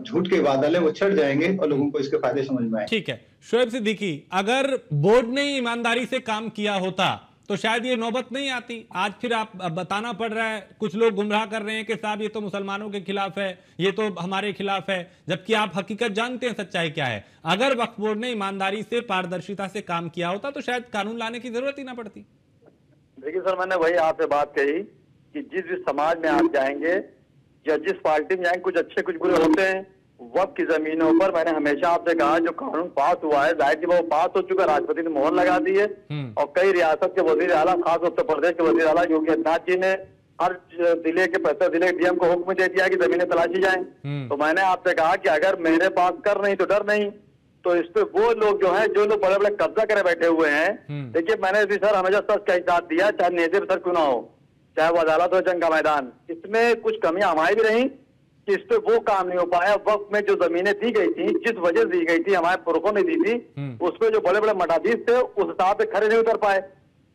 झूठ के बादल है वो छट जाएंगे और लोगों को इसके फायदे समझ में आए। ठीक है शोएब सिद्दीकी, अगर बोर्ड ने ईमानदारी से काम किया होता तो शायद ये नौबत नहीं आती। आज फिर आप बताना पड़ रहा है, कुछ लोग गुमराह कर रहे हैं कि साहब ये तो मुसलमानों के खिलाफ है, ये तो हमारे खिलाफ है, जबकि आप हकीकत जानते हैं सच्चाई क्या है। अगर वक्फ बोर्ड ने ईमानदारी से पारदर्शिता से काम किया होता तो शायद कानून लाने की जरूरत ही ना पड़ती। देखिए सर, मैंने वही आपसे बात कही कि जिस समाज में आप जाएंगे या जिस पार्टी में जाएंगे, कुछ अच्छे कुछ बुरे होते हैं। वक्फ की जमीनों पर मैंने हमेशा आपसे कहा जो कानून पास हुआ है, जाहिर सी वो पास हो चुका, राष्ट्रपति ने मोहर लगा दी है और कई रियासत के वजीर आला, खास उत्तर प्रदेश के वजीर आला योगी आदित्यनाथ जी ने हर जिले के 75 जिले के डीएम को हुक्म दे दिया कि जमीनें तलाशी जाएं। तो मैंने आपसे कहा कि अगर मेरे पास कर नहीं तो डर नहीं। तो इस पे वो लोग जो है, जो लोग बड़े बड़े कब्जा करे बैठे हुए हैं, देखिए मैंने भी सर हमेशा सच का साथ दिया, चाहे नेजे सर क्यों ना हो, चाहे वो अदालत हो, जंग का मैदान, इसमें कुछ कमियां हमारी भी रही कि इस पे वो काम नहीं हो पाया। वक्त में जो जमीनें दी गई थी, जिस वजह से दी गई थी, हमारे पुरखों ने दी थी, उस पे जो बड़े बड़े मठाधीश थे उस हिसाब से खड़े नहीं उतर पाए।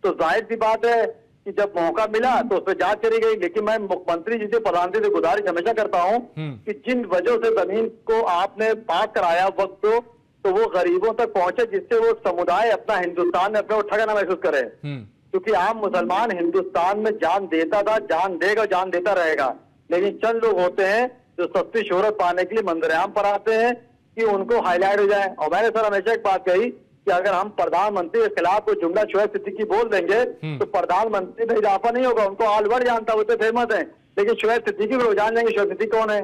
तो जाहिर सी बात है कि जब मौका मिला तो उस पर जांच करी गई। लेकिन मैं मुख्यमंत्री जी से, प्रधानमंत्री से गुजारिश हमेशा करता हूँ कि जिन वजहों से जमीन को आपने पास कराया वक्त को, तो वो गरीबों तक पहुंचे, जिससे वो समुदाय अपना हिंदुस्तान में अपने को ठगा ना महसूस करे। क्योंकि आम मुसलमान हिंदुस्तान में जान देता था, जान देगा, जान देता रहेगा। लेकिन चंद लोग होते हैं जो सस्ती शोहरत पाने के लिए मंजरेआम पर आते हैं कि उनको हाईलाइट हो जाए। और मैंने सर हमेशा एक बात कही कि अगर हम प्रधानमंत्री के खिलाफ कोई जुमला शोएब सिद्दीकी बोल देंगे तो प्रधानमंत्री में इजाफा नहीं होगा। उनको ऑल वर्ल्ड जानता, वो तो फेमस है, लेकिन शोएब सिद्दीकी को जान जाएंगे शोएब सिद्दीकी कौन है।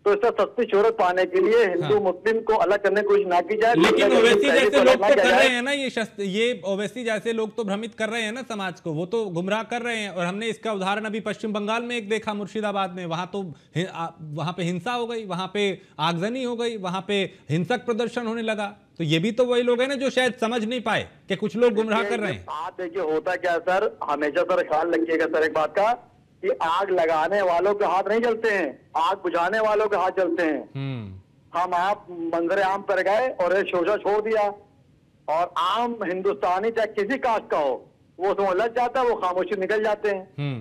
तो इसका सस्ती शोहरत पाने के लिए हिंदू मुस्लिम को अलग करने की कोशिश ना की जाए। लेकिन ओवैसी जैसे लोग तो कर रहे हैं ना, ये ओवैसी जैसे लोग तो भ्रमित कर रहे हैं ना समाज को, वो तो गुमराह कर रहे हैं। और हमने इसका उदाहरण अभी पश्चिम बंगाल में एक देखा, मुर्शिदाबाद में, वहां पे हिंसा हो गई, वहां पे आगजनी हो गई, वहां पे हिंसक प्रदर्शन होने लगा। तो ये भी तो वही लोग हैं ना जो शायद समझ नहीं पाए कि कुछ लोग गुमराह कर रहे हैं। आप देखिए होता क्या सर, हमेशा सर ख्याल रखिएगा सर एक बात का कि आग लगाने वालों के हाथ नहीं जलते हैं, आग बुझाने वालों के हाथ जलते हैं। हम आप मंजरे आम पर गए और एक शोषा छोड़ दिया, और आम हिंदुस्तानी चाहे किसी कास्ट का हो, वो तो लग जाता है, वो खामोशी निकल जाते हैं।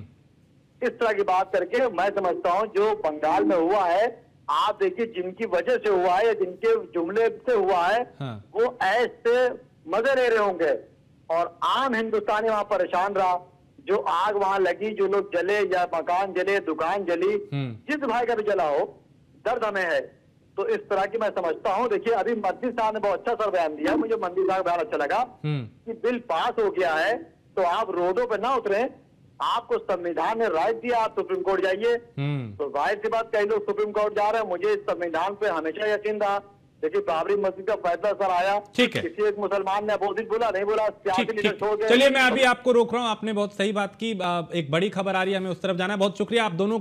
इस तरह की बात करके मैं समझता हूँ जो बंगाल में हुआ है, आप देखिए जिनकी वजह से हुआ है या जिनके जुमले से हुआ है, वो ऐसे मजे ले रहे होंगे और आम हिंदुस्तानी वहां परेशान रहा। जो आग वहां लगी, जो लोग जले या मकान जले, दुकान जली, जिस भाई का भी जला हो, दर्द हमें है। तो इस तरह की मैं समझता हूँ। देखिए अभी मंत्री साहब ने बहुत अच्छा सर बयान दिया, मुझे मंत्री साहब का बयान अच्छा लगा कि बिल पास हो गया है तो आप रोडों पे ना उतरे, आपको संविधान ने राइट दिया, आप सुप्रीम कोर्ट जाइए। तो जाहिर सी बात, कई लोग सुप्रीम कोर्ट जा रहे हैं, मुझे इस संविधान पे हमेशा यकीन रहा। देखिए बाबरी मस्जिद का फैसला सर आया, ठीक है, किसी एक मुसलमान ने अपोजिट बोला, नहीं बोला, चलिए मैं अभी आपको रोक रहा हूं, आपने बहुत सही बात की। एक बड़ी खबर आ रही है, हमें उस तरफ जाना है। बहुत शुक्रिया आप दोनों।